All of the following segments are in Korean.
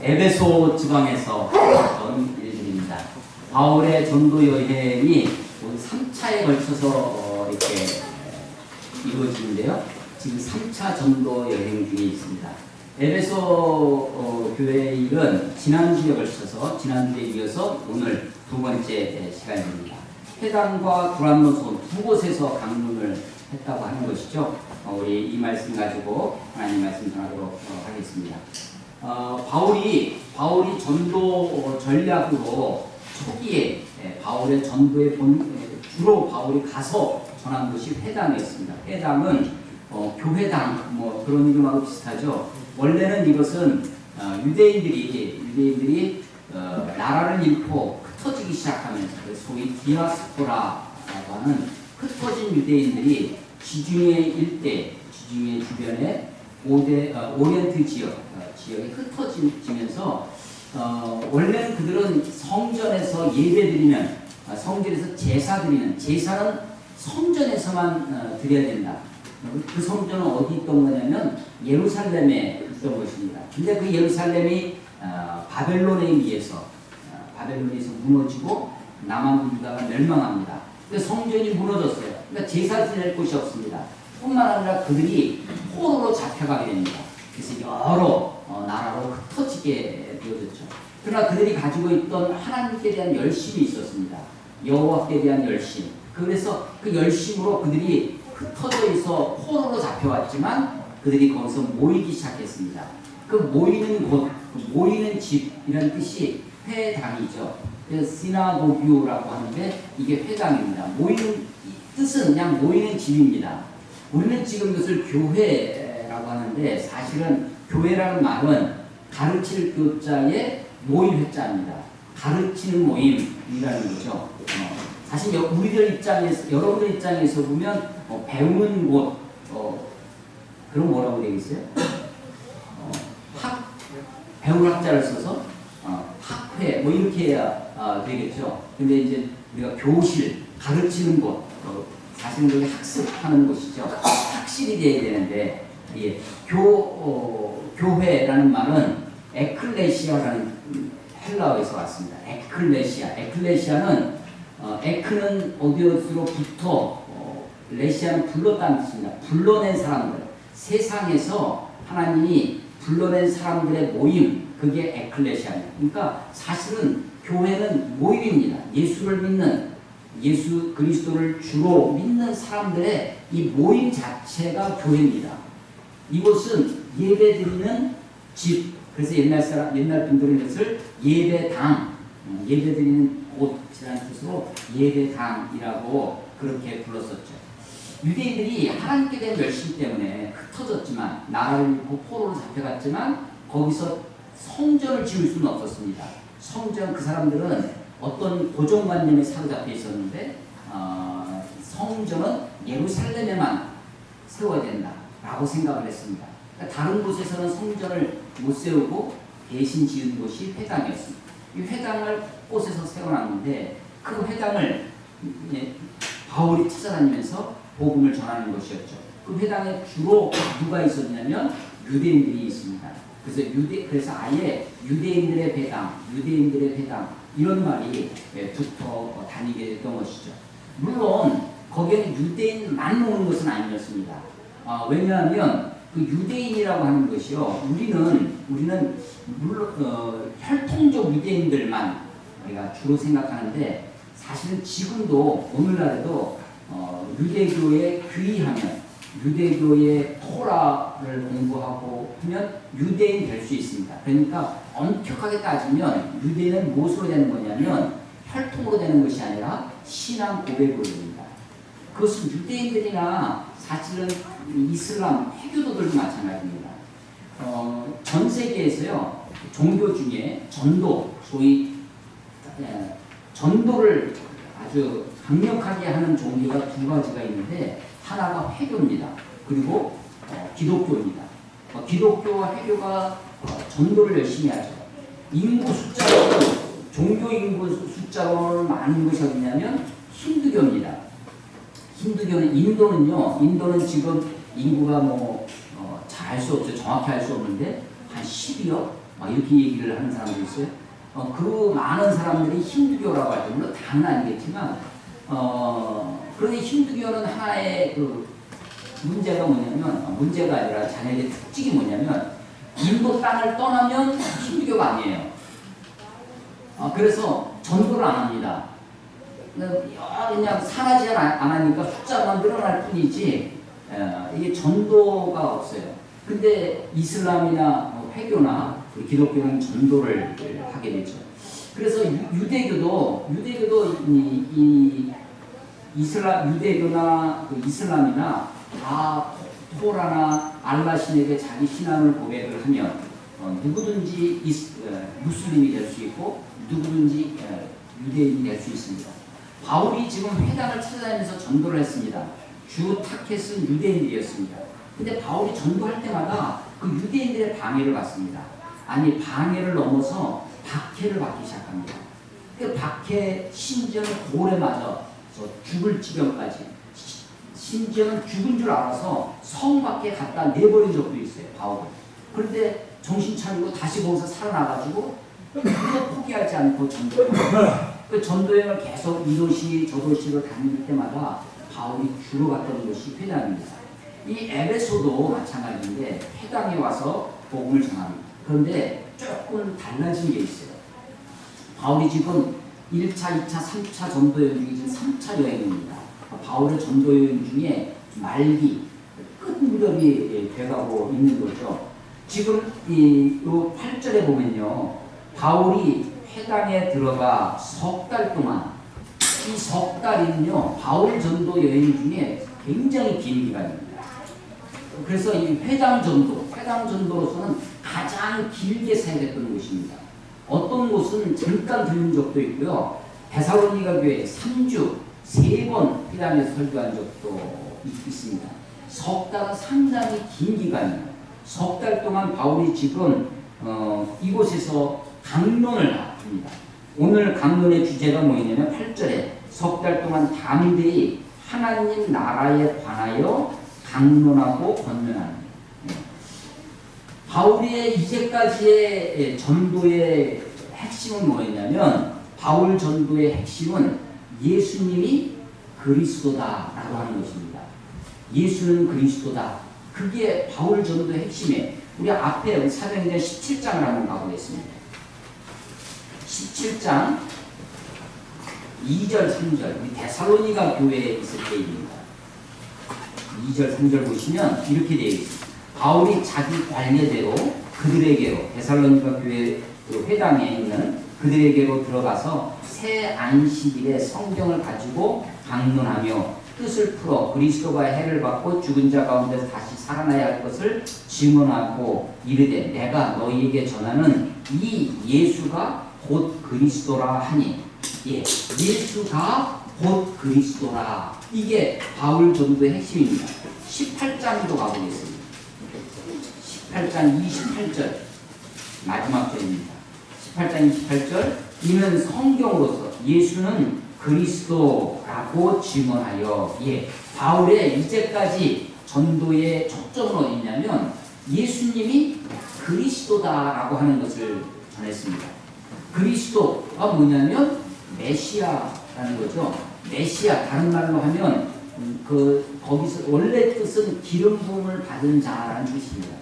에베소 지방에서 전 일들입니다. 바울의 전도 여행이 3차에 걸쳐서 이렇게 이루어지는데요. 지금 3차 전도 여행 중에 있습니다. 에베소 교회 일은 지난주에 걸쳐서 지난주에 이어서 오늘 두 번째 시간입니다. 회당과 두란노소 두 곳에서 강론을 했다고 하는 것이죠. 우리 이 말씀 가지고 하나님 말씀 전하도록 하겠습니다. 바울이 전도 전략으로 초기에 바울의 전도의 주로 바울이 가서 전한 것이 회당이었습니다. 회당은 교회당 그런 이름하고 비슷하죠. 원래는 이것은 유대인들이 나라를 잃고 흩어지기 시작하면서 소위 디아스포라라고 하는 흩어진 유대인들이 지중해 일대, 지중해 주변에 오리엔트 지역에 흩어지면서 원래는 그들은 성전에서 예배드리면 성전에서 제사는 성전에서만 드려야 된다. 그 성전은 어디 있던 거냐면 예루살렘에 있던 것입니다. 근데 그 예루살렘이 바벨론에 의해서 무너지고 남한 유다가 멸망합니다. 그 성전이 무너졌어요. 그러니까 제사 지낼 곳이 없습니다. 뿐만 아니라 그들이 포로로 잡혀가게 됩니다. 그래서 여러 나라로 흩어지게 되어졌죠. 그러나 그들이 가지고 있던 하나님께 대한 열심이 있었습니다. 여호와께 대한 열심. 그래서 그 열심으로 그들이 흩어져 있어 포로로 잡혀왔지만 그들이 거기서 모이기 시작했습니다. 그 모이는 곳, 모이는 집이라는 뜻이 회당이죠. 그래서 시나고규라고 하는데 이게 회당입니다. 모이는 뜻은 그냥 모이는 집입니다. 우리는 지금 이것을 교회라고 하는데 사실은 교회라는 말은 가르칠 교자의 모임 회자입니다. 가르치는 모임이라는 거죠. 사실 우리들 입장에서, 여러분들 입장에서 보면 배우는 곳, 그럼 뭐라고 되겠어요? 배울 학자를 써서 학회 이렇게 해야 되겠죠. 근데 이제 우리가 교실, 가르치는 곳, 사실은 그게 학습하는 곳이죠. 학실이 돼야 되는데 교회라는 말은 에클레시아라는 헬라어에서 왔습니다. 에클레시아는 에크는 어디로부터 레시아는 불렀다는 뜻입니다. 불러낸 사람들, 세상에서 하나님이 불러낸 사람들의 모임, 그게 에클레시아입니다. 그러니까 사실은 교회는 모임입니다. 예수를 믿는, 예수 그리스도를 주로 믿는 사람들의 이 모임 자체가 교회입니다. 이곳은 예배드리는 집, 그래서 옛날 분들은 이것을 예배당, 예배드리는 곳이라는 뜻으로 예배당이라고 그렇게 불렀었죠. 유대인들이 하나님께 대한 열심 때문에 흩어졌지만, 나라를 잃고 포로로 잡혀갔지만 거기서 성전을 지을 수는 없었습니다. 성전, 그 사람들은 어떤 고정관념에 사로잡혀 있었는데 성전은 예루살렘에만 세워야 된다라고 생각을 했습니다. 그러니까 다른 곳에서는 성전을 못 세우고 대신 지은 곳이 회당이었습니다. 이 회당을 곳곳에서 세워놨는데 그 회당을 바울이 찾아다니면서 복음을 전하는 것이었죠. 그 회당에 주로 누가 있었냐면 유대인들이 있습니다. 그래서 아예 유대인들의 회당 이런 말이 붙어 다니게 됐던 것이죠. 물론 거기에는 유대인만 오는 것은 아니었습니다. 왜냐하면 그 유대인이라고 하는 것이요, 우리는 물론 혈통적 유대인들만 우리가 주로 생각하는데 사실은 지금도 오늘날에도 유대교에 귀의하면, 유대교의 토라를 공부하고 하면 유대인 될 수 있습니다. 그러니까 엄격하게 따지면 유대인은 무엇으로 되는 거냐면 혈통으로 되는 것이 아니라 신앙 고백으로 됩니다. 그것은 유대인들이나 사실은 이슬람, 회교도들도 마찬가지입니다. 전 세계에서요, 종교 중에 소위 전도를 아주 강력하게 하는 종교가 두 가지가 있는데, 하나가 회교입니다. 그리고 기독교입니다. 기독교와 회교가 전도를 열심히 하죠. 인구 숫자로, 종교 인구 숫자로 많은 것이 어디냐면 힌두교입니다. 힌두교는, 인도는 지금 인구가 잘 알 수 없죠. 정확히 알 수 없는데 한 12억, 이렇게 얘기를 하는 사람도 있어요. 그 많은 사람들이 힌두교라고 할 때, 물론 다는 아니겠지만, 그런데 힌두교는 하나의 그 문제가 뭐냐면, 문제가 아니라 자네들의 특징이 뭐냐면, 인도 땅을 떠나면 힌두교가 아니에요. 그래서 전도를 안 합니다. 그냥 산하지 안 하니까 숫자만 늘어날 뿐이지, 이게 전도가 없어요. 근데 이슬람이나 회교나 기독교는 전도를 하게 되죠. 그래서 유대교도 유대교나 이슬람이나 다 토라나 알라 신에게 자기 신앙을 고백을 하면 누구든지 무슬림이 될 수 있고 누구든지 유대인이 될 수 있습니다. 바울이 지금 회당을 찾아다니면서 전도를 했습니다. 주 타켓은 유대인들이었습니다. 근데 바울이 전도할 때마다 그 유대인들의 방해를 받습니다. 아니, 방해를 넘어서 박해를 받기 시작합니다. 그 박해, 심지어는 돌에 맞아 죽을 지경까지, 심지어는 죽은 줄 알아서 성 밖에 갖다 내버린 적도 있어요, 바울은. 그런데 정신 차리고 다시 거기서 살아나가지고 그래서 포기하지 않고 전도합니다. 그 전도여행을 계속 이 도시 저 도시로 다닐 때마다 바울이 주로 갔던 곳이 회당입니다. 이 에베소도 마찬가지인데 회당에 와서 복음을 전합니다. 그런데 조금 달라진 게 있어요. 바울이 지금 1차, 2차, 3차 전도여행 중에 지금 3차 여행입니다. 바울의 전도여행 중에 말기, 끝 무렵이 돼가고 있는 거죠. 지금 이 8절에 보면요. 바울이 회당에 들어가 석 달 동안, 이 석 달이면요. 바울 전도 여행 중에 굉장히 긴 기간입니다. 그래서 이 회당 전도로서는 가장 길게 사역했던 곳입니다. 어떤 곳은 잠깐 들린 적도 있고요. 데살로니가 교회 3주 3번 회당에서 설교한 적도 있습니다. 석 달은 상당히 긴 기간이에요. 석 달 동안 바울이 지금 이곳에서 강론을 합니다. 오늘 강론의 주제가 뭐냐면 8절에 석 달 동안 담대히 하나님 나라에 관하여 강론하고 권면하는. 바울의 이제까지의 전도의 핵심은 뭐였냐면, 바울 전도의 핵심은 예수님이 그리스도다라고 하는 것입니다. 예수는 그리스도다. 그게 바울 전도의 핵심이에요. 우리 앞에 우리 사도행전 17장을 한번 가보겠습니다. 17장 2절, 3절, 우리 데살로니가 교회에 있을 때입니다. 2절, 3절 보시면 이렇게 되어 있습니다. 바울이 자기 관례대로 그들에게로, 데살로니가 교회 회당에 있는 그들에게로 들어가서 새 안식일에 성경을 가지고 강론하며 뜻을 풀어 그리스도가 해를 받고 죽은 자 가운데서 다시 살아나야 할 것을 증언하고 이르되 내가 너희에게 전하는 이 예수가 곧 그리스도라 하니. 예수가 곧 그리스도라. 이게 바울 전도의 핵심입니다. 18장으로 가보겠습니다. 18장 28절 마지막 절입니다. 18장 28절 이는 성경으로서 예수는 그리스도라고 증언하여. 바울의 이제까지 전도의 초점은 어디냐면 예수님이 그리스도다라고 하는 것을 전했습니다. 그리스도가 뭐냐면 메시아라는 거죠. 메시아, 다른 말로 하면 거기서 원래 뜻은 기름 부음을 받은 자라는 뜻입니다.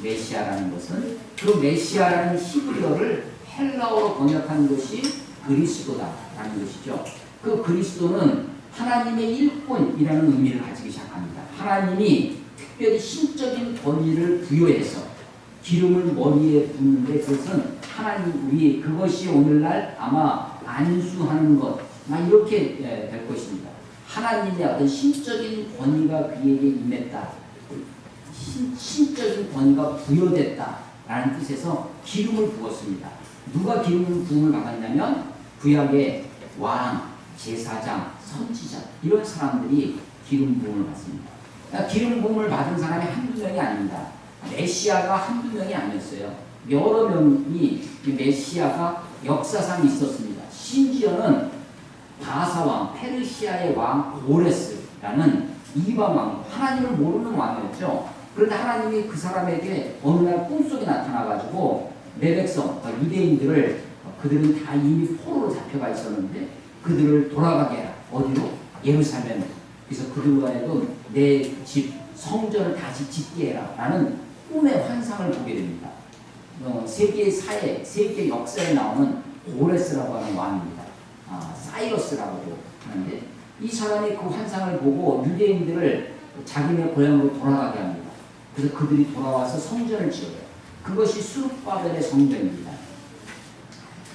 메시아라는 것은 그 메시아라는 히브리어를 헬라어로 번역한 것이 그리스도다라는 것이죠. 그 그리스도는 하나님의 일꾼이라는 의미를 가지기 시작합니다. 하나님이 특별히 신적인 권위를 부여해서 기름을 머리에 붓는데 그것은 하나님 위에, 그것이 오늘날 아마 안수하는 것, 이렇게 될 것입니다. 하나님의 어떤 신적인 권위가 그에게 임했다. 신적인 권위가 부여됐다라는 뜻에서 기름을 부었습니다. 누가 기름 부음을 받았냐면 구약의 왕, 제사장, 선지자 이런 사람들이 기름 부음을 받습니다. 그러니까 기름 부음을 받은 사람이 한두 명이 아닙니다. 메시아가 한두 명이 아니었어요. 여러 명이 메시아가 역사상 있었습니다. 심지어는 바사왕, 페르시아의 왕 고레스라는 이방왕, 하나님을 모르는 왕이었죠. 그런데 하나님이 그 사람에게 어느 날 꿈속에 나타나가지고 내 백성, 유대인들을 그들은 다 이미 포로로 잡혀가 있었는데 그들을 돌아가게 해라. 어디로? 예루살렘. 그래서 그들과에도 내 집, 성전을 다시 짓게 해라. 라는 꿈의 환상을 보게 됩니다. 세계 사회, 세계 역사에 나오는 고레스라고 하는 왕입니다. 사이러스라고도 하는데 이 사람이 그 환상을 보고 유대인들을 자기네 고향으로 돌아가게 합니다. 그래서 그들이 돌아와서 성전을 지어요. 그것이 수룹바벨의 성전입니다.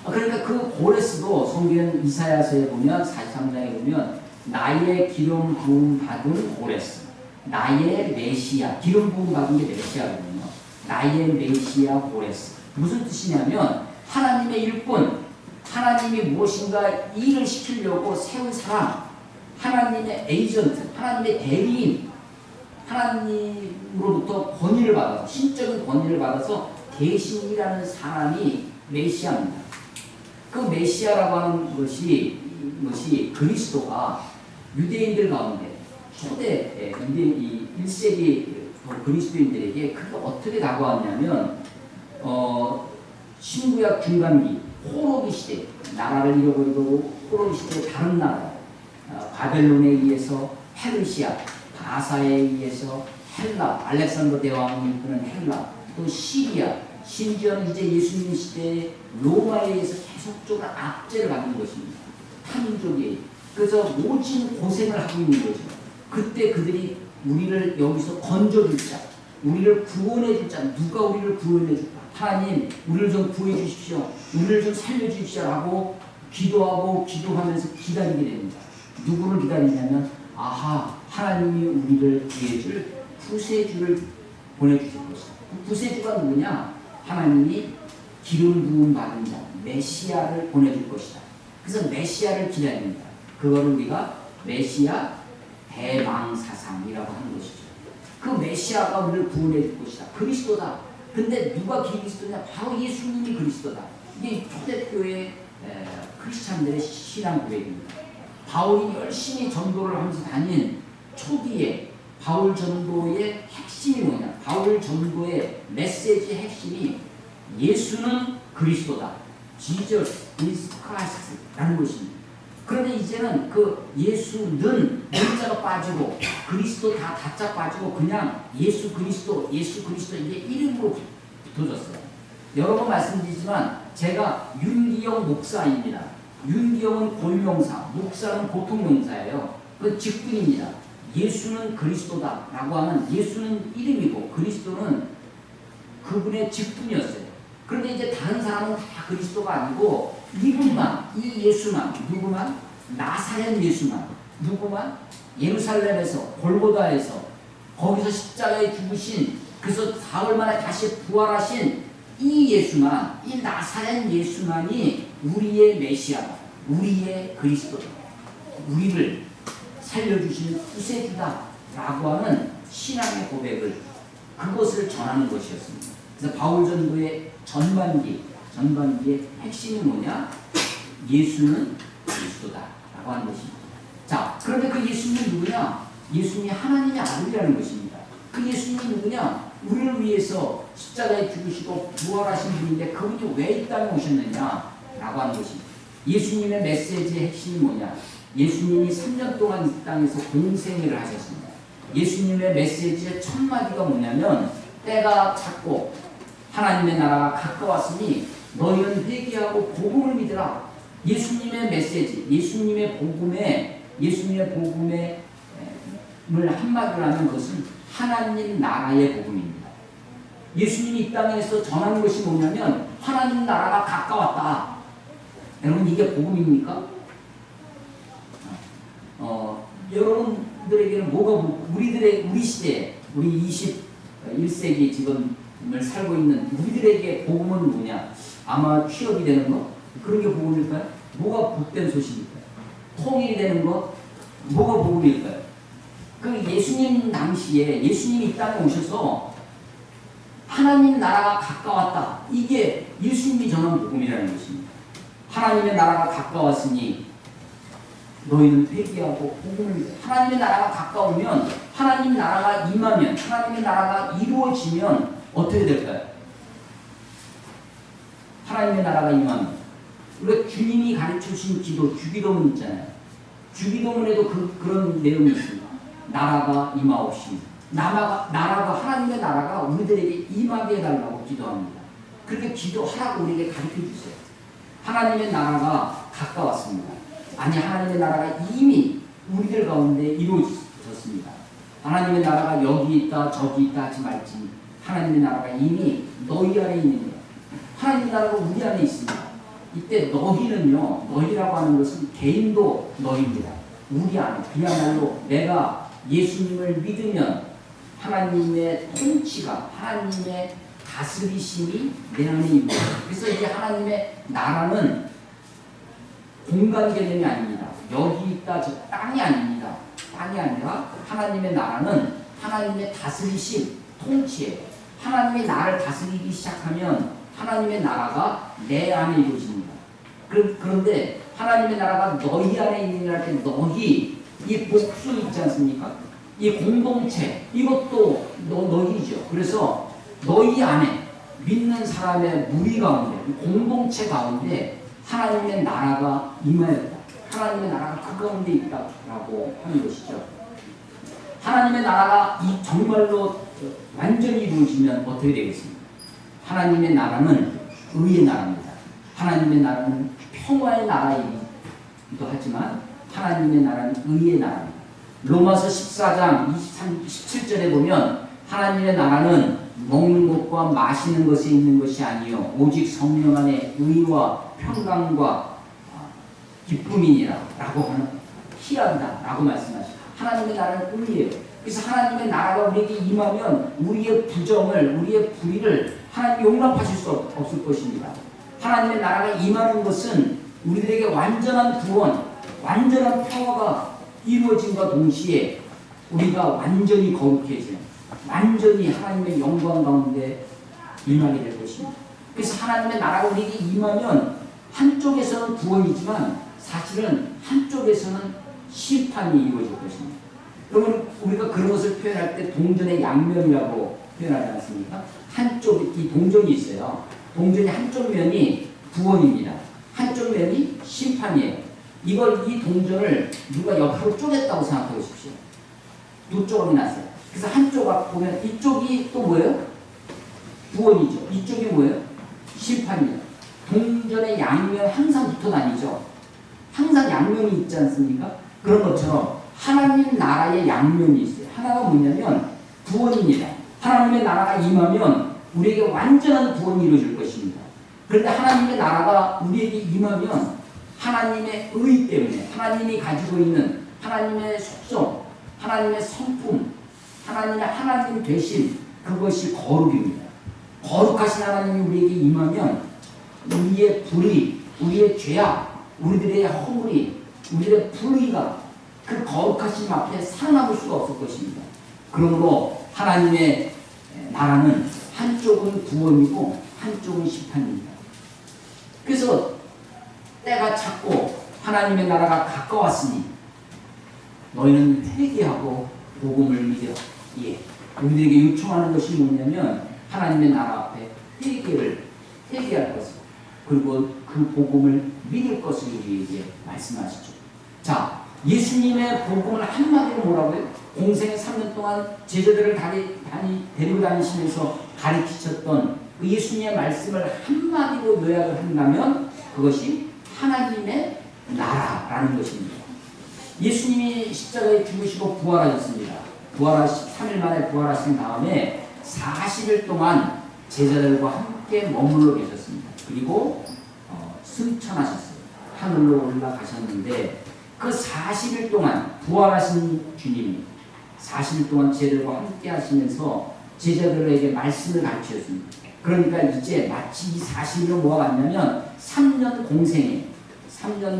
그러니까 그 고레스도 성경 이사야서에 보면 43장에 보면 나의 기름 부음 받은 고레스, 나의 메시아, 기름 부음 받은 게 메시아거든요. 나의 메시아 고레스. 무슨 뜻이냐면 하나님의 일꾼, 하나님이 무엇인가 일을 시키려고 세운 사람, 하나님의 에이전트, 하나님의 대리인, 하나님으로부터 권위를 받아서, 신적인 권위를 받아서 대신 일하는 사람이 메시아입니다. 그 메시아라고 하는 것이 그리스도가 유대인들 가운데 초대 1세기 그리스도인들에게 그게 어떻게 다가왔냐면 신구약 중간기 포로기 시대, 나라를 잃어버리고 포로기 시대 다른 나라, 바벨론에 의해서 페르시아, 바사에 의해서 헬라, 알렉산더 대왕이 이끄는 헬라, 또 시리아, 심지어는 이제 예수님 시대에 로마에 의해서 계속적으로 압제를 받는 것입니다. 타민족이. 그래서 모진 고생을 하고 있는 거죠. 그때 그들이 우리를 여기서 건져줄 자, 우리를 구원해줄 자, 누가 우리를 구원해줄까? 하나님, 우리를 좀 구해주십시오. 우리를 좀 살려주십시오라고 기도하고 기도하면서 기다리게 됩니다. 누구를 기다리냐면 하나님이 우리를 구해줄 구세주를 보내주실 것이다. 그 구세주가 누구냐? 하나님이 기름 부음 받은 자, 메시아를 보내줄 것이다. 그래서 메시아를 기다립니다. 그거를 우리가 메시아 대망사상이라고 하는 것이죠. 그 메시아가 우리를 구원해 줄 것이다. 그리스도다. 근데 누가 그리스도냐? 바로 예수님이 그리스도다. 이게 초대교회 크리스찬들의 신앙 고백입니다. 바울이 열심히 전도를 하면서 다닌 초기에 바울 전도의 핵심이 뭐냐? 바울 전도의 메시지의 핵심이 예수는 그리스도다. Jesus is Christ라는 것입니다. 그런데 이제는 그 예수는 문자가 빠지고 그리스도 다 다짜 빠지고 그냥 예수 그리스도 이게 이름으로 붙어졌어요. 여러 번 말씀드리지만 제가 윤기영 목사입니다. 윤기영은 고유명사, 목사는 보통명사예요. 그 직분입니다. 예수는 그리스도다 라고 하는 예수는 이름이고 그리스도는 그분의 직분이었어요. 그런데 이제 다른 사람은 다 그리스도가 아니고 이분만, 이 예수만, 누구만? 나사렛 예수만, 누구만? 예루살렘에서, 골고다에서, 거기서 십자가에 죽으신, 그래서 사흘 만에 다시 부활하신 이 예수만, 이 나사렛 예수만이 우리의 메시아다. 우리의 그리스도다. 우리를 살려주시는 구세주다. 라고 하는 신앙의 고백을, 그것을 전하는 것이었습니다. 그래서 바울 전도의 전반기의 핵심이 뭐냐? 예수는 그리스도다 라고 하는 것입니다. 자, 그런데 그 예수님은 누구냐? 예수님이 하나님의 아들이라는 것입니다. 그 예수님이 누구냐? 우리를 위해서 십자가에 죽으시고 부활하신 분인데 그분이 왜 이 땅에 오셨느냐? 라고 하는 것입니다. 예수님의 메시지의 핵심이 뭐냐? 예수님이 3년 동안 이 땅에서 공생애를 하셨습니다. 예수님의 메시지의 첫 마디가 뭐냐면 때가 찼고 하나님의 나라가 가까웠으니 너희는 회개하고 복음을 믿으라. 예수님의 메시지, 예수님의 복음을 한마디로 하면 그것은 하나님 나라의 복음입니다. 예수님이 이 땅에서 전하는 것이 뭐냐면 하나님 나라가 가까웠다. 여러분 이게 복음입니까? 여러분들에게는 우리 시대에 우리 21세기 지금을 살고 있는 우리들에게 복음은 뭐냐? 아마 취업이 되는 것? 그런 게 복음일까요? 뭐가 복된 소식일까요? 통일이 되는 것? 뭐가 복음일까요? 그 예수님 당시에 예수님이 이 땅에 오셔서 하나님 나라가 가까웠다. 이게 예수님이 전한 복음이라는 것입니다. 하나님의 나라가 가까웠으니 너희는 회개하고 복음을 믿어. 하나님의 나라가 가까우면 하나님 나라가 임하면 하나님의 나라가 이루어지면 어떻게 될까요? 하나님의 나라가 임하면. 우리가 주님이 가르쳐 주신 기도, 주기도문 있잖아요. 주기도문에도 그런 내용이 있습니다. 나라가 임하옵시며. 나라가, 하나님의 나라가 우리들에게 임하게 해달라고 기도합니다. 그렇게 기도하라고 우리에게 가르쳐 주세요. 하나님의 나라가 가까웠습니다. 아니, 하나님의 나라가 이미 우리들 가운데 이루어졌습니다. 하나님의 나라가 여기 있다 저기 있다 하지 말지, 하나님의 나라가 이미 너희 안에 있는 거예요. 하나님의 나라가 우리 안에 있습니다. 이때 너희는요, 너희라고 하는 것은 개인도 너희입니다. 우리 안에 그야말로 내가 예수님을 믿으면 하나님의 통치가, 하나님의 다스리심이 내 안에 있습니다. 그래서 이제 하나님의 나라는 공간 개념이 아닙니다. 여기 있다 저 땅이 아닙니다. 땅이 아니라 하나님의 나라는 하나님의 다스리심, 통치예요. 하나님의 나라를 다스리기 시작하면 하나님의 나라가 내 안에 이루어집니다. 그런데 하나님의 나라가 너희 안에 있는 할 때 너희, 이 복수 있지 않습니까? 이 공동체, 이것도 너희죠. 그래서 너희 안에 믿는 사람의 무리 가운데, 공동체 가운데 하나님의 나라가 임하였다. 하나님의 나라가 그 가운데 있다라고 하는 것이죠. 하나님의 나라가 정말로 완전히 이루어지면 어떻게 되겠습니까? 하나님의 나라는 의의 나라입니다. 하나님의 나라는 평화의 나라이기도 하지만 하나님의 나라는 의의 나라입니다. 로마서 14장 27절에 보면 하나님의 나라는 먹는 것과 마시는 것에 있는 것이 아니요 오직 성령 안에 의와 평강과 기쁨이니라 라고 하는, 희한다 라고 말씀하시죠. 하나님의 나라는 의예요. 그래서 하나님의 나라가 우리에게 임하면 우리의 부정을, 우리의 불의를 하나님 용납하실 수 없을 것입니다. 하나님의 나라가 임하는 것은 우리들에게 완전한 구원, 완전한 평화가 이루어짐과 동시에 우리가 완전히 거룩해지는, 완전히 하나님의 영광 가운데 임하게 될 것입니다. 그래서 하나님의 나라가 우리에게 임하면 한쪽에서는 구원이지만 사실은 한쪽에서는 심판이 이루어질 것입니다. 그러면 우리가 그런 것을 표현할 때 동전의 양면이라고 표현하지 않습니까? 한쪽, 이 동전이 있어요. 동전이 한쪽 면이 구원입니다. 한쪽 면이 심판이에요. 이 동전을 누가 옆으로 쪼갰다고 생각해 보십시오. 두 조각이 났어요. 그래서 한쪽 앞 보면 이쪽이 또 뭐예요? 구원이죠. 이쪽이 뭐예요? 심판이에요. 동전의 양면 항상 붙어 다니죠. 항상 양면이 있지 않습니까? 그런 것처럼 하나님 나라의 양면이 있어요. 하나가 뭐냐면 구원입니다. 하나님의 나라가 임하면 우리에게 완전한 구원이 이루어질 것입니다. 그런데 하나님의 나라가 우리에게 임하면 하나님의 의 때문에, 하나님이 가지고 있는 하나님의 속성, 하나님의 성품, 하나님의 하나님 되신 그것이 거룩입니다. 거룩하신 하나님이 우리에게 임하면 우리의 불의, 우리의 죄악, 우리들의 허물이, 우리들의 불의가 그 거룩하신 앞에 살아남을 수가 없을 것입니다. 그러므로 하나님의 나라는 한쪽은 구원이고 한쪽은 심판입니다. 그래서 때가 찼고 하나님의 나라가 가까웠으니 너희는 회개하고 복음을 믿으라. 예. 우리들에게 요청하는 것이 뭐냐면 하나님의 나라 앞에 회개할 것을, 그리고 그 복음을 믿을 것을 우리에게 말씀하시죠. 자, 예수님의 복음을 한마디로 뭐라고요? 공생의 3년 동안 제자들을 데리고 다니시면서 가르치셨던 그 예수님의 말씀을 한마디로 요약을 한다면 그것이 하나님의 나라라는 것입니다. 예수님이 십자가에 죽으시고 부활하셨습니다. 3일 만에 부활하신 다음에 40일 동안 제자들과 함께 머물러 계셨습니다. 그리고 승천하셨어요. 하늘로 올라가셨는데 그 40일 동안 부활하신 주님이 40일 동안 제자들과 함께 하시면서 제자들에게 말씀을 가르치셨습니다. 그러니까 이제 마치 이 40일은 뭐가 같냐면 3년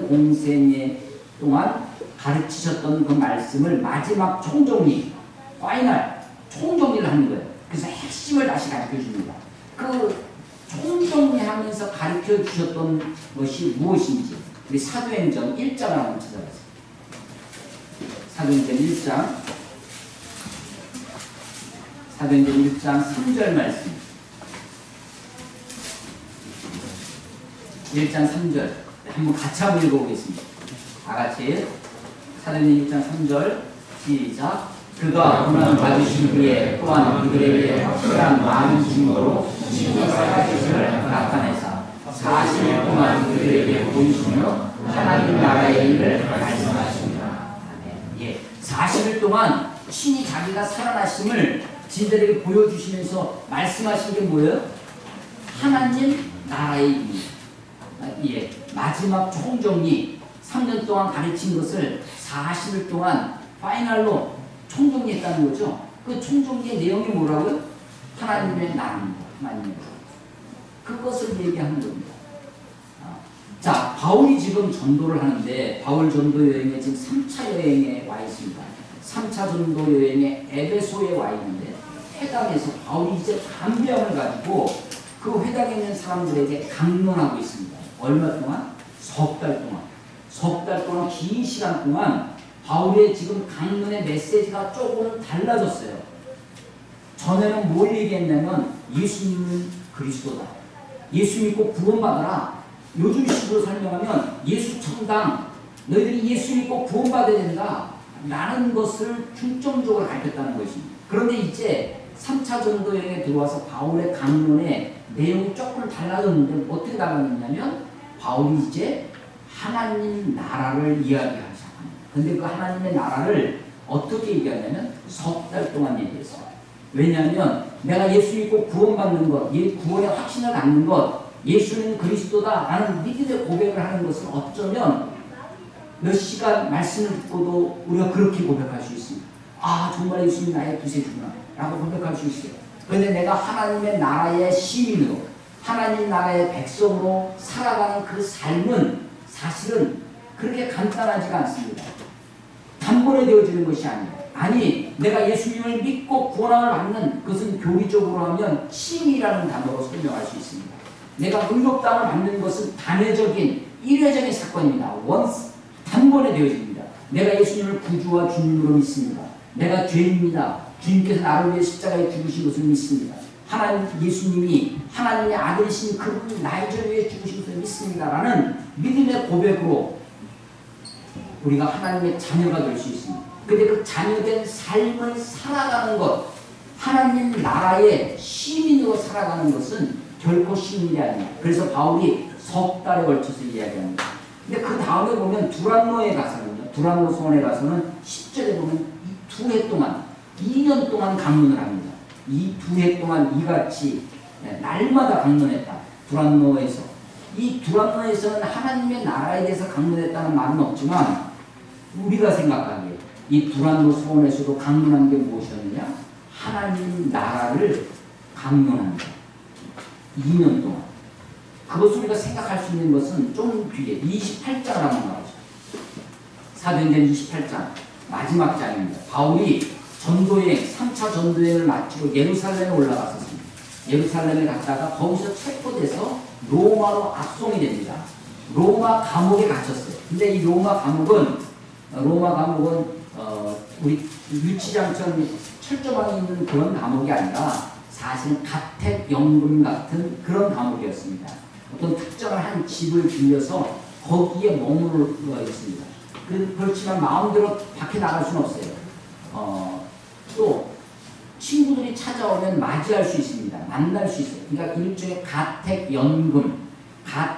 공생애 동안 가르치셨던 그 말씀을 마지막 총정리, 파이널 총정리를 하는 거예요. 그래서 핵심을 다시 가르쳐 줍니다. 그 총정리하면서 가르쳐 주셨던 것이 무엇인지 우리 사도행전 1장을 한번 찾아보세요. 사도행전 1장 3절 말씀. 1장 3절 한번 같이 한번 읽어보겠습니다. 다 같이 사도행전 1장 3절 시작. 그가 고난을 받으신 후에 또한 그들에게 확실한 많은 증거로 신이 살아계심을 나타내사 40일 동안 그들에게 보이시며 하나님 나라의 일을 말씀하십니다. 예, 40일 동안 신이 자기가 살아나심을 진들에게 보여주시면서 말씀하신 게 뭐예요? 하나님 나라의 일. 예, 마지막 총정리 3년 동안 가르친 것을 40일 동안 파이널로 총정리했다는 거죠. 그 총정리의 내용이 뭐라고요? 하나님의 나라입니다. 하나님의 나라. 그것을 얘기하는 겁니다. 자, 바울이 지금 전도를 하는데 바울 전도 여행에 지금 3차 여행에 와 있습니다. 3차 전도 여행에 에베소에 와 있는데 회당에서 바울이 이제 담대함을 가지고 그 회당에 있는 사람들에게 강론하고 있습니다. 얼마 동안? 석 달 동안. 석 달 동안 긴 시간 동안 바울의 지금 강론의 메시지가 조금은 달라졌어요. 전에는 뭘 얘기했냐면 예수님은 그리스도다. 예수 믿고 구원받아라. 요즘 식으로 설명하면 예수 천당, 너희들이 예수 믿고 구원받아야 된다 라는 것을 중점적으로 가르쳤다는 것입니다. 그런데 이제 3차 전도 여행에 들어와서 바울의 강론의 내용이 조금 달라졌는데 어떻게 달라졌냐면 바울이 이제 하나님 나라를 이야기하기 시작합니다. 근데 그 하나님의 나라를 어떻게 얘기하냐면 석 달 동안 얘기했어요. 왜냐하면 내가 예수 믿고 구원받는 것, 구원의 확신을 갖는 것, 예수는 그리스도다 라는 믿음의 고백을 하는 것은 어쩌면 몇 시간 말씀을 듣고도 우리가 그렇게 고백할 수 있습니다. 아, 정말 예수님이 나의 구세주구나 라고 고백할 수 있어요. 그런데 내가 하나님의 나라의 시민으로, 하나님 나라의 백성으로 살아가는 그 삶은 사실은 그렇게 간단하지가 않습니다. 단번에 되어지는 것이 아니에요. 아니, 내가 예수님을 믿고 구원함을 받는 것은 교리적으로 하면 칭이라는 단어로 설명할 수 있습니다. 내가 의롭다함을 받는 것은 단회적인 일회적인 사건입니다. once, 단번에 되어집니다. 내가 예수님을 구주와 주님으로 믿습니다. 내가 죄인입니다. 주님께서 나를 위해 십자가에 죽으신 것을 믿습니다. 하나님, 예수님이 하나님의 아들이신 그분이 나의 죄를 위해 죽으신 것을 믿습니다. 라는 믿음의 고백으로 우리가 하나님의 자녀가 될 수 있습니다. 근데 그 자녀된 삶을 살아가는 것, 하나님 나라의 시민으로 살아가는 것은 결코 쉬운 일이 아닙니다. 그래서 바울이 석 달에 걸쳐서 이야기합니다. 근데 그 다음에 보면 두란노에 가서는요, 두란노 성원에 가서는 10절에 보면 이 두 해 동안, 2년 동안 강론을 합니다. 이 두 해 동안 이같이 날마다 강론했다. 두란노에서. 이 두란노에서는 하나님의 나라에 대해서 강론했다는 말은 없지만 우리가 생각하기에 이 두란노 성원에서도 강론한 게 무엇이었느냐? 하나님 나라를 강론합니다. 2년 동안. 그것을 우리가 생각할 수 있는 것은 좀 뒤에 28장을 한번 나오죠. 사도행전 28장 마지막 장입니다. 바울이 전도여행 3차 전도여행을 마치고 예루살렘에 올라갔었습니다. 예루살렘에 갔다가 거기서 체포돼서 로마로 압송이 됩니다. 로마 감옥에 갇혔어요. 근데 이 로마 감옥은 우리 유치장처럼 철조망이 있는 그런 감옥이 아니라 사실은 가택연금 같은 그런 감옥이었습니다. 어떤 특정한 한 집을 빌려서 거기에 머무르고 있습니다. 그렇지만 마음대로 밖에 나갈 수는 없어요. 또 친구들이 찾아오면 맞이할 수 있습니다. 만날 수 있어요. 그러니까 일종의 가택연금,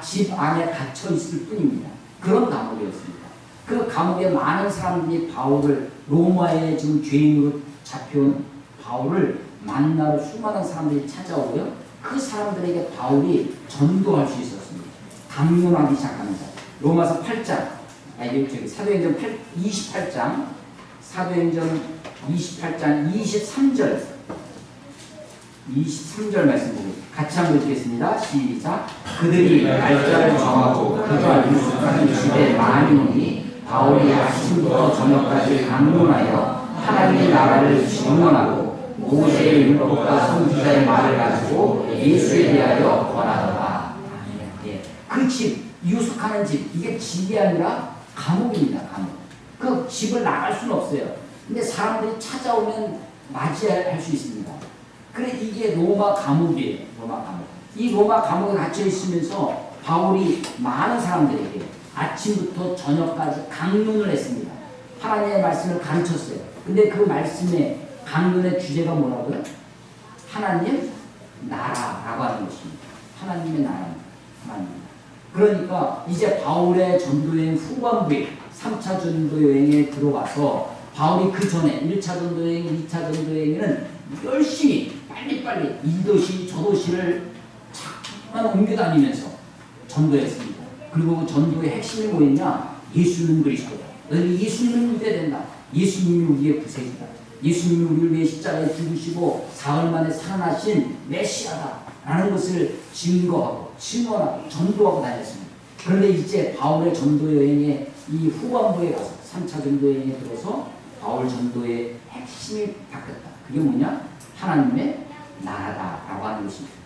집 안에 갇혀 있을 뿐입니다. 그런 감옥이었습니다. 그 감옥에 많은 사람들이 바울을, 로마에 지금 죄인으로 잡혀온 바울을 만나러 수많은 사람들이 찾아오고요. 그 사람들에게 바울이 전도할 수 있었습니다. 강론하기 시작합니다. 로마서 8장, 사도행전 28장, 사도행전 28장 23절 말씀 보겠습니다. 같이 한번 읽겠습니다. 시작. 그들이 날짜를 정하고 그가 유숙하는 집에 많이 오니 바울이 아침부터 저녁까지 강론하여 하나님의 나라를 증언하고 모세의 율법과 선지자의 말을 가지고 예수에 대하여 권하더라. 그 집, 유숙하는 집, 이게 집이 아니라 감옥입니다. 감옥. 그 집을 나갈 수는 없어요. 근데 사람들이 찾아오면 맞이할 수 있습니다. 그래, 이게 로마 감옥이에요. 로마 감옥. 이 로마 감옥에 갇혀 있으면서 바울이 많은 사람들에게 아침부터 저녁까지 강론을 했습니다. 하나님의 말씀을 가르쳤어요. 근데 그 말씀의 강론의 주제가 뭐라고요? 하나님 나라라고 하는 것입니다. 하나님의 나라입니다. 하나님. 그러니까 이제 바울의 전도여행 후반부에 3차 전도여행에 들어가서 바울이 그 전에 1차 전도여행, 2차 전도여행에는 열심히 빨리빨리 이 도시 저 도시를 자꾸만 옮겨다니면서 전도했습니다. 그리고 그 전도의 핵심이 뭐였냐? 예수는 그리스도다. 너희 예수님을 믿어야 된다. 예수님이 우리의 구세주다. 예수님이 우리를 위해 십자가에 죽으시고 사흘 만에 살아나신 메시아다 라는 것을 증거하고 증언하고 전도하고 다녔습니다. 그런데 이제 바울의 전도여행의 이 후반부에 가서 3차 전도여행에 들어서 바울 전도의 핵심이 바뀌었다. 그게 뭐냐? 하나님의 나라다라고 하는 것입니다.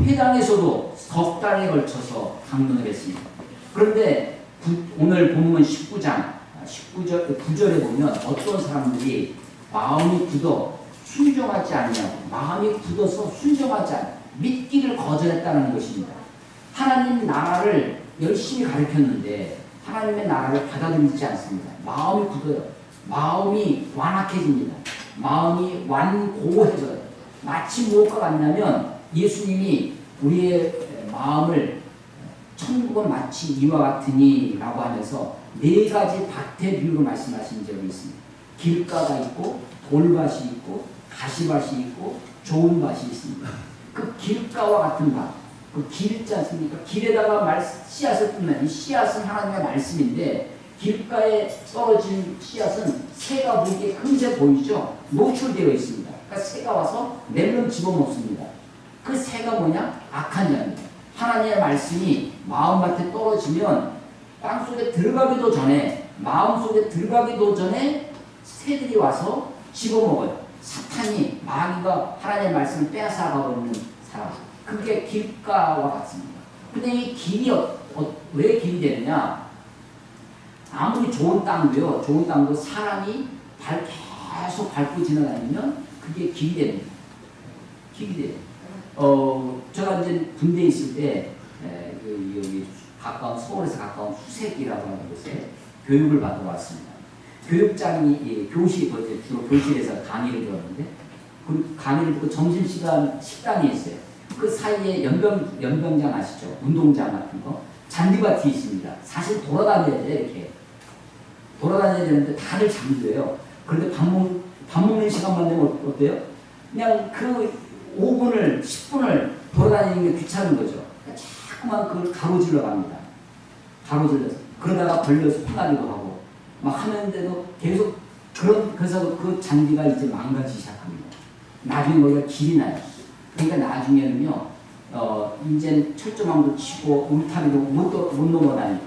회당에서도 석 달에 걸쳐서 강론을 했습니다. 그런데 오늘 본문 19장 9절에 보면 어떤 사람들이 마음이 굳어 순종하지 않냐고, 마음이 굳어서 순종하지 않, 믿기를 거절했다는 것입니다. 하나님 나라를 열심히 가르쳤는데 하나님의 나라를 받아들이지 않습니다. 마음이 굳어요. 마음이 완악해집니다. 마음이 완고해져요. 마치 무엇과 같냐면 예수님이 우리의 마음을 천국은 마치 이와 같으니 라고 하면서 네 가지 밭의 비유로 말씀하신 적이 있습니다. 길가가 있고 돌밭이 있고 가시밭이 있고 좋은 밭이 있습니다. 그 길가와 같은 밭, 그 길 있지 않습니까? 길에다가 씨앗을 뿌면 이 씨앗은 하나님의 말씀인데 길가에 떨어진 씨앗은 새가 보기에 금세 보이죠? 노출되어 있습니다. 그러니까 새가 와서 멜론 집어먹습니다. 그 새가 뭐냐? 악한 자입니다. 하나님의 말씀이 마음밭에 떨어지면 땅속에 들어가기도 전에, 마음속에 들어가기도 전에 새들이 와서 집어먹어요. 사탄이, 마귀가 하나님의 말씀을 빼앗아가버리는 사람. 그게 길가와 같습니다. 근데 이 길이 왜 길이 되느냐? 아무리 좋은 땅도요, 좋은 땅도 사람이 계속 밟고 지나다니면 그게 길이 됩니다. 길이 돼요. 제가 이제 군대에 있을 때, 여기 서울에서 가까운 수색이라고 하는 곳에 교육을 받으러 왔습니다. 교육장이, 주로 교실에서 강의를 들었는데, 그 강의를 듣고 점심시간 식당이 있어요. 그 사이에 연병장 아시죠? 운동장 같은 거. 잔디밭이 있습니다. 사실 돌아다녀야 돼, 이렇게. 돌아다녀야 되는데 다들 잠들어요. 그런데 밥 먹는 시간만 되면 어때요? 그냥 그 5분을, 10분을 돌아다니는 게 귀찮은 거죠. 자꾸만 그걸 가로질러 갑니다. 가로질러서. 그러다가 걸려서 혼나기도 하고, 막 하는데도 계속, 그래서 그 잔디가 이제 망가지기 시작합니다. 나중에 거기가 길이 나요. 그러니까 나중에는요, 이제 철조망도 치고, 울타리도 못 넘어다니고,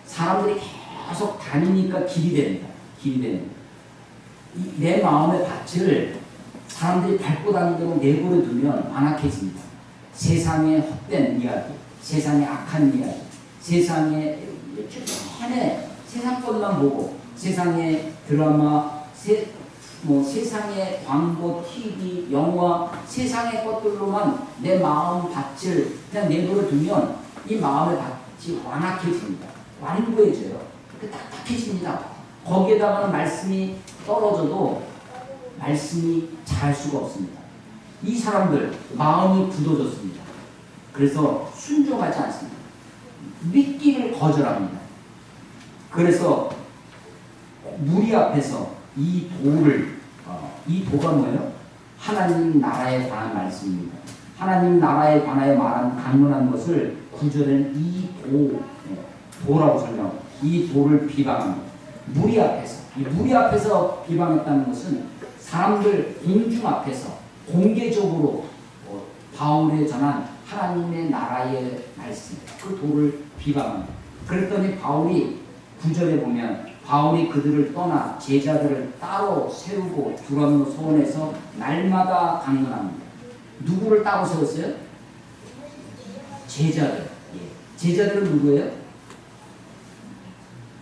사람들이 계속 다니니까 길이 됩니다. 길이 됩니다. 내 마음의 밭을 사람들이 밟고 다니도록 내버려 두면 완악해집니다. 세상의 헛된 이야기, 세상의 악한 이야기, 세상의 세상 것만 보고, 세상의 드라마, 세상의 광고, TV, 영화, 세상의 것들로만 내 마음 밭을 그냥 내버려 두면 이 마음의 밭이 완악해집니다. 완고해져요. 딱딱해집니다. 거기에다가는 말씀이 떨어져도 말씀이 자랄 수가 없습니다. 이 사람들 마음이 굳어졌습니다. 그래서 순종하지 않습니다. 믿기를 거절합니다. 그래서 무리 앞에서 이 도가 뭐예요? 하나님 나라에 관한 말씀입니다. 하나님 나라에 관하여 말한 강론한 것을 구절은 이 도라고 설명합니다. 이 도를 비방합니다. 무리 앞에서 비방했다는 것은 사람들 공중 앞에서 공개적으로 바울에 전한 하나님의 나라의 말씀, 그 도를 비방합니다. 그랬더니 바울이 9절에 보면 바울이 그들을 떠나 제자들을 따로 세우고 두란노 소원에서 날마다 강론합니다. 누구를 따로 세웠어요? 제자들. 제자들은 누구예요?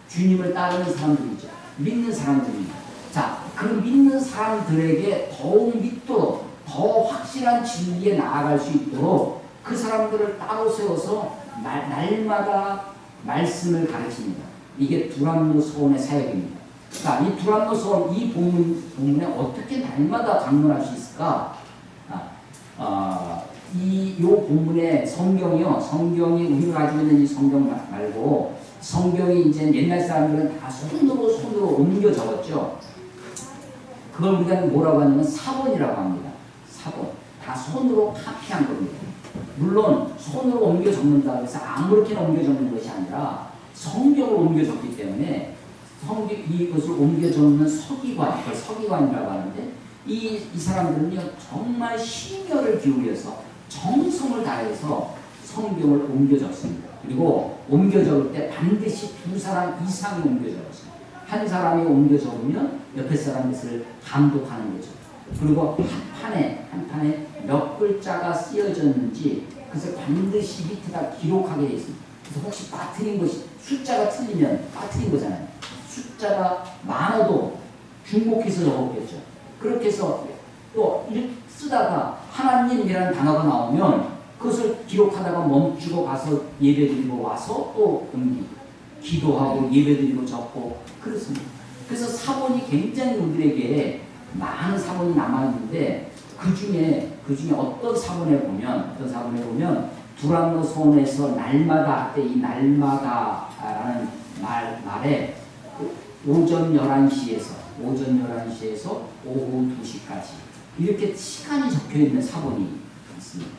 주님을 따르는 사람들이죠. 믿는 사람들입니다. 자, 그 믿는 사람들에게 더욱 믿도록 더 확실한 진리에 나아갈 수 있도록 그 사람들을 따로 세워서 날마다 말씀을 가르칩니다. 이게 두란노 소원의 사역입니다. 자, 이 두란노 소원, 이 본문에 어떻게 날마다 방문할 수 있을까? 요 본문의 성경이 우리가 가지고 있는 이 성경 말고, 성경이 이제 옛날 사람들은 다 손으로 옮겨 적었죠. 그걸 우리가 뭐라고 하냐면 사본이라고 합니다. 사본. 다 손으로 카피한 겁니다. 물론 손으로 옮겨 적는다고 해서 아무렇게나 옮겨 적는 것이 아니라 성경을 옮겨 적기 때문에 이것을 옮겨 적는 서기관, 그걸 서기관이라고 하는데, 이 사람들은요 정말 심혈을 기울여서 정성을 다해서 성경을 옮겨 적습니다. 그리고 옮겨 적을 때 반드시 2사람 이상이 옮겨 적었습니다. 한 사람이 옮겨 적으면 옆에 사람 것을 감독하는 거죠. 그리고 한 판에 몇 글자가 쓰여졌는지 그것을 반드시 밑에다 기록하게 되어 있습니다. 그래서 혹시 빠뜨린 것이, 숫자가 틀리면 빠뜨린 거잖아요. 숫자가 많아도 중복해서 적었겠죠. 그렇게 해서 또 이렇게 쓰다가 하나님이라는 단어가 나오면 그것을 기록하다가 멈추고 가서 예배드리고 와서 또 기도하고 예배드리고 적고 그렇습니다. 그래서 사본이 굉장히 우리에게 많은 사본이 남아있는데, 그 중에 어떤 사본에 보면 두란노 소원에서 날마다, 이 날마다라는 말에 오전 11시에서 오후 2시까지 이렇게 시간이 적혀있는 사본이 있습니다.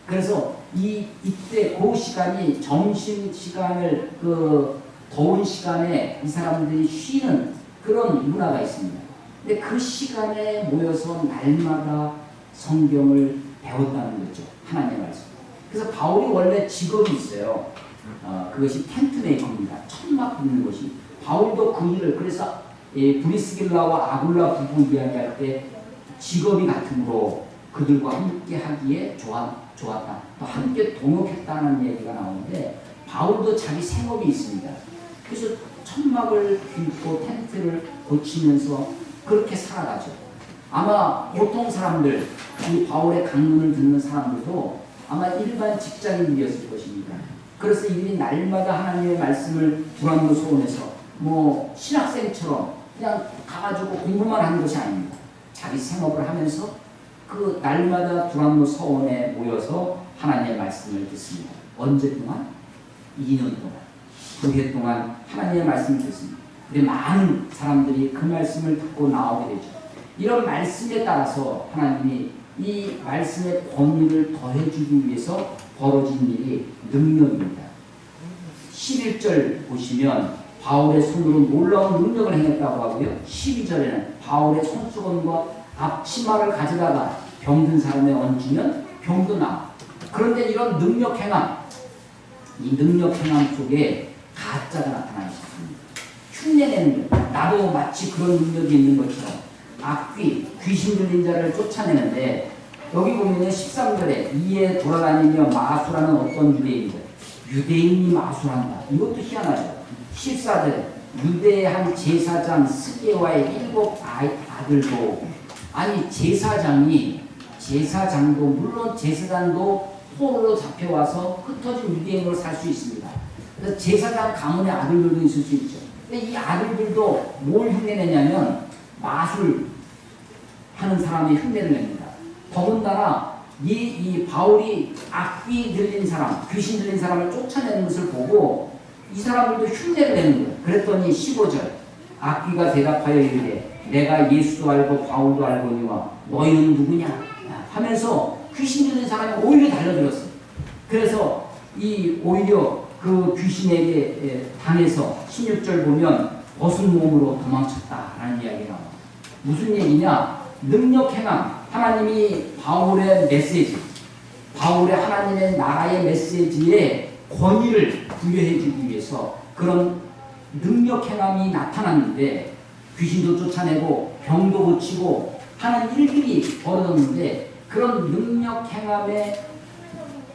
그래서 이때 그 시간이 점심시간을 더운 시간에 이 사람들이 쉬는 그런 문화가 있습니다. 근데 그 시간에 모여서 날마다 성경을 배웠다는 거죠. 하나님의 말씀. 그래서 바울이 원래 직업이 있어요. 그것이 텐트메이커입니다. 천막 빚는 것이. 바울도 그 일을, 그래서 브리스길라와 아굴라 부부 이야기할 때 직업이 같으므로 그들과 함께 하기에 좋았다. 또 함께 동역했다는 얘기가 나오는데, 바울도 자기 생업이 있습니다. 그래서 천막을 빚고 텐트를 고치면서 그렇게 살아가죠. 아마 보통 사람들, 이 바울의 강론을 듣는 사람들도 아마 일반 직장인이었을 것입니다. 그래서 이들이 날마다 하나님의 말씀을 두란노 소원에서 신학생처럼 그냥 가가지고 공부만 하는 것이 아닙니다. 자기 생업을 하면서 그 날마다 두란노 소원에 모여서 하나님의 말씀을 듣습니다. 언제 동안? 2년 동안, 9회 동안 하나님의 말씀을 듣습니다. 근데 많은 사람들이 그 말씀을 듣고 나오게 되죠. 이런 말씀에 따라서 하나님이 이 말씀의 권위를 더해주기 위해서 벌어진 일이 능력입니다. 11절 보시면 바울의 손으로 놀라운 능력을 행했다고 하고요. 12절에는 바울의 손수건과 앞치마를 가져다가 병든 사람에 얹으면 병도 나아. 그런데 이런 능력 행함, 이 능력 행함 속에 가짜가 나타나기 시작합니다. 흉내내는 것, 나도 마치 그런 능력이 있는 것처럼 귀신 들린 자를 쫓아내는데, 여기 보면 13절에 이에 돌아다니며 마술하는 어떤 유대인이 마술한다. 이것도 희한하죠. 14절에 유대의 한 제사장 스게와의 7 아들도, 아니 제사장도 물론 제사장도 포로로 잡혀와서 흩어진 유대인으로 살 수 있습니다. 그래서 제사장 가문의 아들들도 있을 수 있죠. 근데 이 아들들도 뭘 흉내내냐면 마술 하는 사람이 흉내를 냅니다. 더군다나 이 바울이 악귀 들린 사람, 귀신 들린 사람을 쫓아내는 것을 보고 이 사람들도 흉내를 내는 거예요. 그랬더니 15절 악귀가 대답하여 이르되 내가 예수도 알고 바울도 알거니와 너희는 누구냐 하면서 귀신 들린 사람이 오히려 달려들었어요. 그래서 오히려 그 귀신에게 당해서 16절 보면 벗은 몸으로 도망쳤다라는 이야기가 나옵니다. 무슨 얘기냐? 능력 행함, 하나님이 바울의 메시지, 바울의 하나님의 나라의 메시지에 권위를 부여해 주기 위해서 그런 능력 행함이 나타났는데, 귀신도 쫓아내고 병도 고치고 하는 일들이 벌어졌는데, 그런 능력 행함에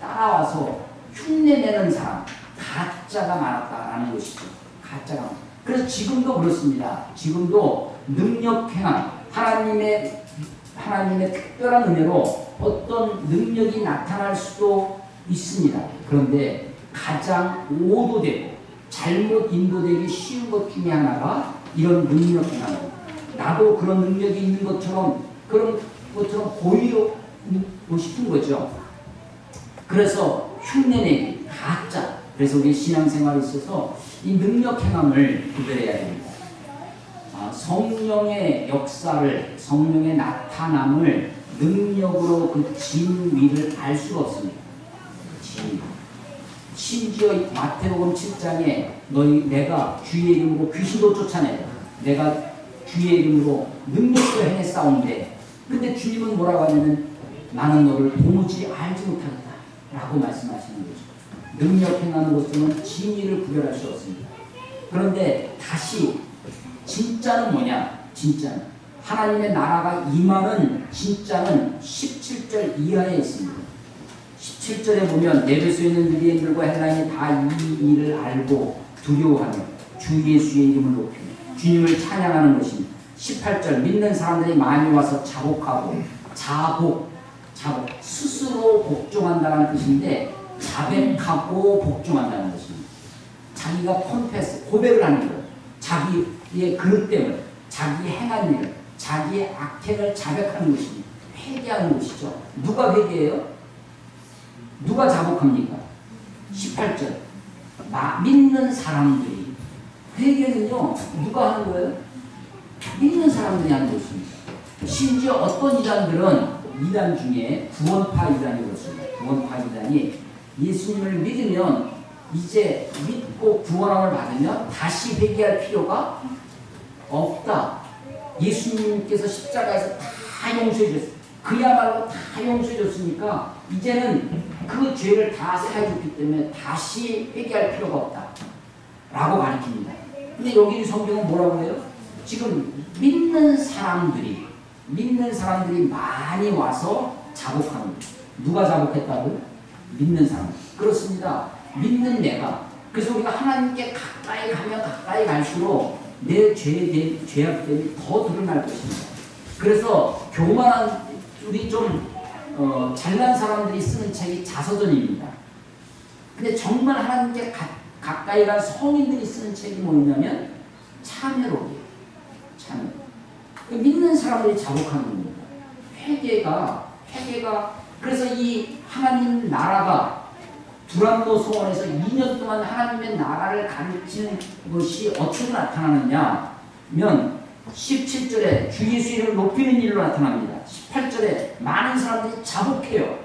따라와서 흉내내는 사람, 가짜가 많았다라는 것이죠. 가짜가 많았다. 그래서 지금도 그렇습니다. 지금도 능력 행함, 하나님의 특별한 은혜로 어떤 능력이 나타날 수도 있습니다. 그런데 가장 오도되고 잘못 인도되기 쉬운 것 중에 하나가 이런 능력 행함입니다. 나도 그런 능력이 있는 것처럼 그런 것처럼 보이고 싶은 거죠. 그래서 흉내내기, 가짜. 그래서 우리 신앙생활에 있어서 이 능력 행함을 구별해야 됩니다. 성령의 역사를, 성령의 나타남을 능력으로 그 진위를 알 수가 없습니다. 진위. 심지어 마태복음 7장에 내가 주의 이름으로 귀신도 쫓아내, 내가 주의 이름으로 능력도 행했사온데, 근데 주님은 뭐라고 하냐면 나는 너를 도무지 알지 못하겠다 라고 말씀하시는 거죠. 능력 행하는 것으로는 진위를 구별할 수 없습니다. 그런데 다시 진짜는 뭐냐? 진짜는 하나님의 나라가 임하는 진짜는 17절 이하에 있습니다. 17절에 보면 에베소에 있는 유대인들과 헬라인이 다 이 일을 알고 두려워하며 주 예수의 이름을 높이며 주님을 찬양하는 것입니다. 18절 믿는 사람들이 많이 와서 자복하고 자복 스스로 복종한다는 뜻인데 자백하고 복종한다는 것입니다. 자기가 콘페스 고백을 하는 거예요. 자기의 그릇 때문에 자기 행한 일을 자기의 악행을 자백하는 것입니다. 회개하는 것이죠. 누가 회개해요? 누가 자복합니까? 18절 믿는 사람들이. 회개는요 누가 하는 거예요? 믿는 사람들이 하는 것입니다. 심지어 어떤 이단 중에 구원파 이단이 그렇습니다. 구원파 이단이 예수님을 믿으면 이제 믿고 구원함을 받으면 다시 회개할 필요가 없다. 예수님께서 십자가에서 다 용서해 줬어요. 그야말로 다 용서해 줬으니까 이제는 그 죄를 다 사해 줬기 때문에 다시 회개할 필요가 없다 라고 가르칩니다. 근데 여기 성경은 뭐라고 해요? 지금 믿는 사람들이 많이 와서 자복하는 거예요. 누가 자복했다고요? 믿는 사람. 그렇습니다. 믿는 내가. 그래서 우리가 하나님께 가까이 가면 가까이 갈수록 내 죄악됨이 더 드러날 것입니다. 그래서 교만한 우리 좀 잘난 사람들이 쓰는 책이 자서전입니다. 근데 정말 하나님께 가까이 간 성인들이 쓰는 책이 뭐냐면 참회록이에요. 참회. 믿는 사람들이 자복하는 겁니다. 회개가 그래서 이 하나님 나라가 두란노 소원에서 2년 동안 하나님의 나라를 가르치는 것이 어떻게 나타나느냐면 17절에 주 예수 이름을 높이는 일로 나타납니다. 18절에 많은 사람들이 자복해요.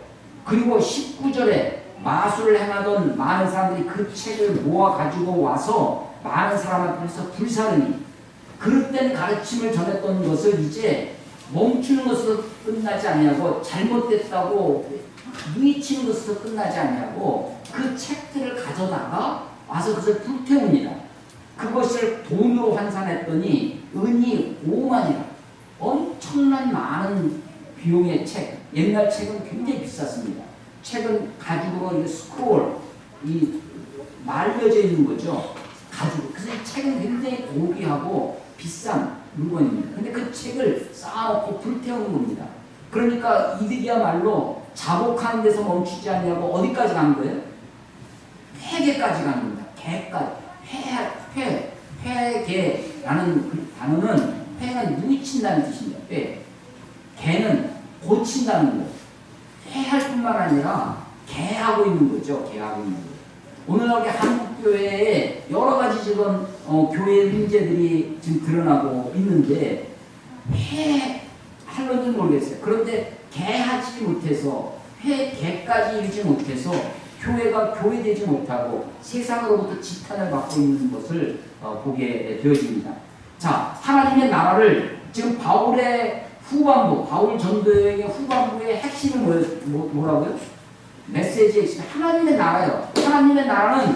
그리고 19절에 마술을 행하던 많은 사람들이 그 책을 모아 가지고 와서 많은 사람한테서 불사르니 그릇된 가르침을 전했던 것을 이제 멈추는 것으로 끝나지 아니하고 잘못됐다고 누이치는 것으로 끝나지 아니하고 그 책들을 가져다가 와서 그것을 불태웁니다. 그것을 돈으로 환산했더니 은이 5만이라 엄청난 많은 비용의 책. 옛날 책은 굉장히 비쌌습니다. 책은 가죽으로 스크롤 말려져 있는 거죠. 가죽. 그래서 이 책은 굉장히 고귀하고 비싼 물건입니다. 근데 그 책을 쌓아놓고 불태우는 겁니다. 그러니까 이들이야말로 자복하는 데서 멈추지 않냐고 어디까지 간 거예요? 회개까지 가는 겁니다. 개까지. 회개라는 그 단어는 회가 누이친다는 뜻입니다. 개는 고친다는 거예요. 회할 뿐만 아니라 개하고 있는 거죠. 개하고 있는 거예요. 오늘날 한국교회에 여러 가지 지금 교회 문제들이 지금 드러나고 있는데 할런지 모르겠어요. 그런데 개하지 못해서 개까지 이르지 못해서 교회가 교회되지 못하고 세상으로부터 지탄을 받고 있는 것을 보게 되어집니다. 자, 하나님의 나라를 지금 바울의 후반부, 바울 전도여행의 후반부의 핵심이 뭐라고요? 메시지의 핵심, 하나님의 나라요. 하나님의 나라는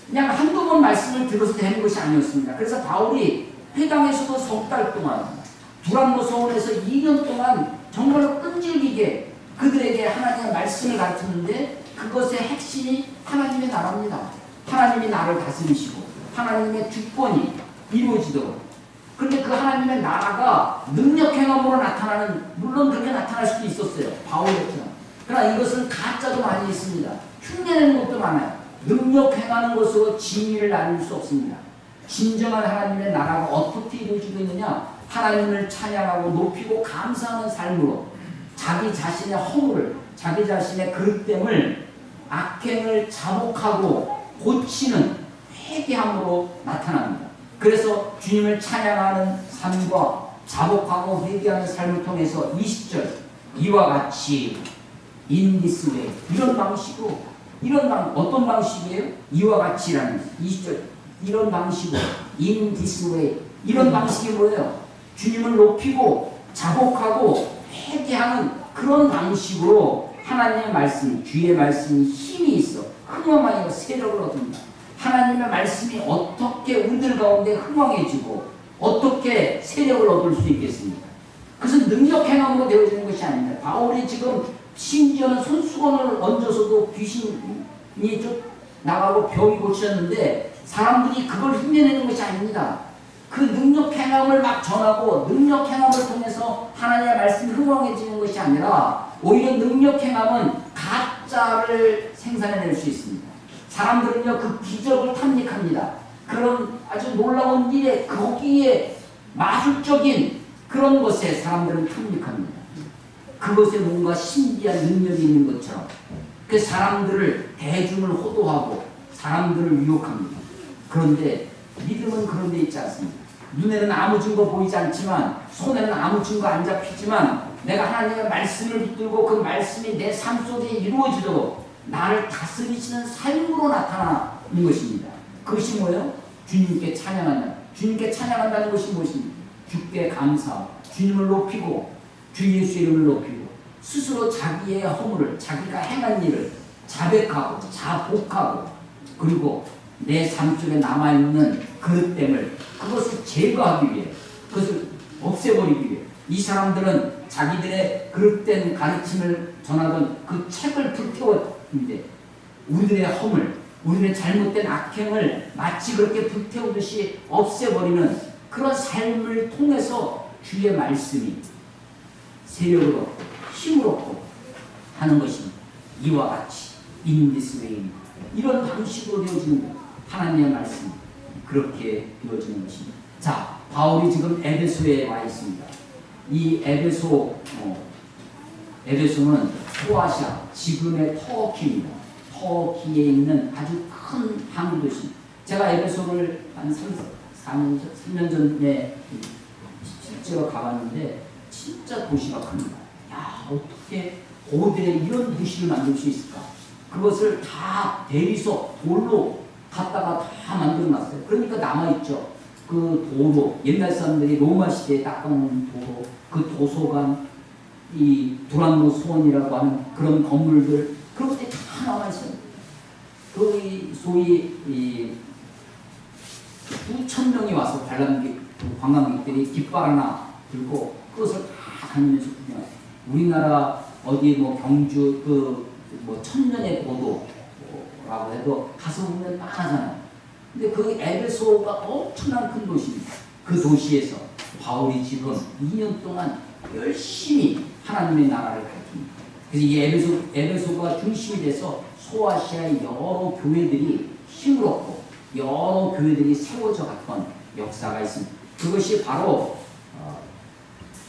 그냥 한두 번 말씀을 들어서 되는 것이 아니었습니다. 그래서 바울이 회당에서도 석 달 동안, 두란노 소원에서 2년 동안 정말로 끈질기게 그들에게 하나님의 말씀을 가르쳤는데 그것의 핵심이 하나님의 나라입니다. 하나님이 나를 다스리시고 하나님의 주권이 이루어지도록. 그런데 그 하나님의 나라가 능력 행함으로 나타나는, 물론 그렇게 나타날 수도 있었어요. 바울처럼. 그러나 이것은 가짜도 많이 있습니다. 흉내내는 것도 많아요. 능력 행하는 것으로 진리를 나눌 수 없습니다. 진정한 하나님의 나라가 어떻게 이루어지고 있느냐? 하나님을 찬양하고 높이고 감사하는 삶으로 자기 자신의 허물을, 자기 자신의 그릇됨을, 악행을 자복하고 고치는 회개함으로 나타납니다. 그래서 주님을 찬양하는 삶과 자복하고 회개하는 삶을 통해서 20절 이와 같이 in this way 이런 방식으로 어떤 방식이에요? 이와 같이라는 20절 이런 방식으로 in this way 이런 방식이 뭐예요? 주님을 높이고 자복하고 회개하는 그런 방식으로 하나님의 말씀, 주의 말씀이 힘이 있어 흥왕하여 세력을 얻습니다. 하나님의 말씀이 어떻게 우리들 가운데 흥왕해지고 어떻게 세력을 얻을 수 있겠습니까? 그것은 능력 행함으로 되어지는 것이 아닙니다. 바울이 지금 심지어는 손수건을 얹어서도 귀신이 좀 나가고 병이 고쳐졌는데 사람들이 그걸 흉내내는 것이 아닙니다. 그 능력 행함을 막 전하고 능력 행함을 통해서 하나님의 말씀이 흥왕해지는 것이 아니라 오히려 능력 행함은 가짜를 생산해낼 수 있습니다. 사람들은요 그 기적을 탐닉합니다. 그런 아주 놀라운 일에 거기에 마술적인 그런 것에 사람들은 탐닉합니다. 그것에 뭔가 신비한 능력이 있는 것처럼 그 사람들을 대중을 호도하고 사람들을 유혹합니다. 그런데 믿음은 그런 데 있지 않습니다. 눈에는 아무 증거 보이지 않지만 손에는 아무 증거 안 잡히지만 내가 하나님의 말씀을 붙들고 그 말씀이 내 삶 속에 이루어지도록 나를 다스리시는 삶으로 나타나는 것입니다. 그것이 뭐예요? 주님께 찬양한다. 주님께 찬양한다는 것이 무엇입니까? 주께 감사하고 주님을 높이고 주 예수 이름을 높이고 스스로 자기의 허물을 자기가 행한 일을 자백하고 자복하고 그리고 내 삶 속에 남아있는 그릇됨을 그것을 제거하기 위해 그것을 없애버리기 위해 이 사람들은 자기들의 그릇된 가르침을 전하던 그 책을 불태웠는데 우리들의 허물 우리의 잘못된 악행을 마치 그렇게 불태우듯이 없애버리는 그런 삶을 통해서 주의 말씀이 세력을 얻고 힘을 얻고 하는 것입니다. 이와 같이 in this way 이런 방식으로 되어지는 것 하나님의 말씀이 그렇게 되어지는 것입니다. 자, 바울이 지금 에베소에 와 있습니다. 이 에베소는 소아시아 지금의 터키입니다. 터키에 있는 아주 큰 항구 도시입니다. 제가 에베소를 한 3년 전에 실제로 가봤는데 진짜 도시가 큽니다. 야, 어떻게 고대에 이런 도시를 만들 수 있을까? 그것을 다 대리석, 돌로 갖다가 다 만들어놨어요. 그러니까 남아있죠. 그 도로, 옛날 사람들이 로마 시대에 닦아놓은 도로, 그 도서관, 이 두란노 소원이라고 하는 그런 건물들, 그런 것들이 다 남아있어요. 그 소위 수천 명이 와서 관광객들이 깃발 하나 들고 그것을 다 다니면서 구경해요. 우리나라 어디 뭐 경주 천년의 고도라고 해도 가서 보면 많아잖아요. 근데 그 에베소가 엄청난 큰 도시입니다. 그 도시에서 바울이 지금 2년 동안 열심히 하나님의 나라를 가르칩니다. 그래서 이 에베소가 중심이 돼서 소아시아의 여러 교회들이 힘을 얻고 여러 교회들이 세워져 갔던 역사가 있습니다. 그것이 바로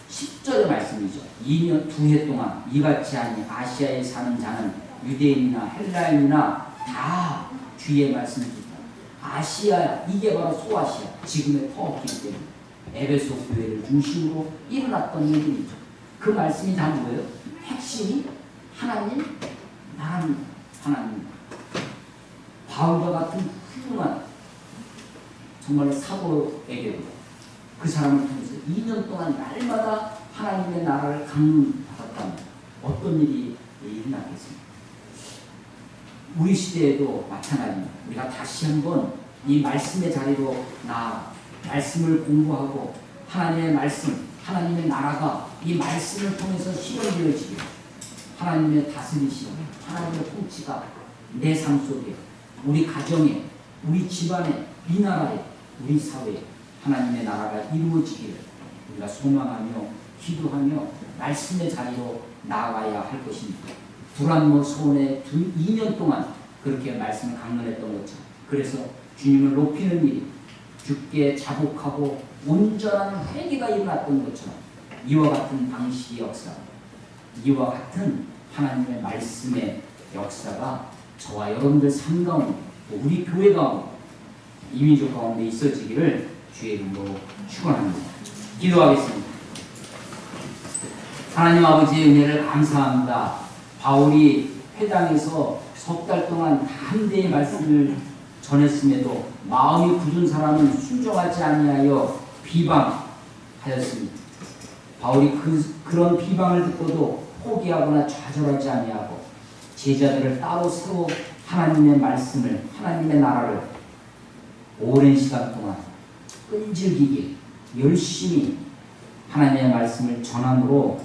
10절의 말씀이죠. 2년 2해 동안 이같이 하니 아시아에 사는 자는 유대인이나 헬라인이나 다 주의 말씀을 듣다. 아시아 이게 바로 소아시아 지금의 터키이기 때문에 에베소 교회를 중심으로 일어났던 일들이죠. 그 말씀이 다 뭐예요? 핵심이 하나님 나라입니다. 하나님 바울과 같은 훌륭한 정말 사도에게도 그 사람을 통해서 2년 동안 날마다 하나님의 나라를 강론받았다면 어떤 일이 일어나겠습니까? 우리 시대에도 마찬가지입니다. 우리가 다시 한번 이 말씀의 자리로 나아가 말씀을 공부하고 하나님의 말씀, 하나님의 나라가 이 말씀을 통해서 실현되어지게 하나님의 다스리심, 하나님의 통치가 내 삶 속에 우리 가정에 우리 집안에 이 나라에 우리 사회에 하나님의 나라가 이루어지기를 우리가 소망하며 기도하며 말씀의 자리로 나아가야 할 것입니다. 두란노 소원에 2년 동안 그렇게 말씀을 강론했던 것처럼 그래서 주님을 높이는 일이 주께 자복하고 온전한 회개가 일어났던 것처럼 이와 같은 방식의 역사, 이와 같은 하나님의 말씀의 역사가 저와 여러분들 삶 가운데 우리 교회 가운데 이민족 가운데 있어지기를 주의 이름으로 축원합니다. 기도하겠습니다. 하나님 아버지의 은혜를 감사합니다. 바울이 회당에서 석 달 동안 담대히 말씀을 전했음에도 마음이 굳은 사람은 순종하지 아니하여 비방하였습니다. 바울이 그런 비방을 듣고도 포기하거나 좌절하지 아니하고 제자들을 따로 세워 하나님의 말씀을, 하나님의 나라를 오랜 시간 동안 끈질기게 열심히 하나님의 말씀을 전함으로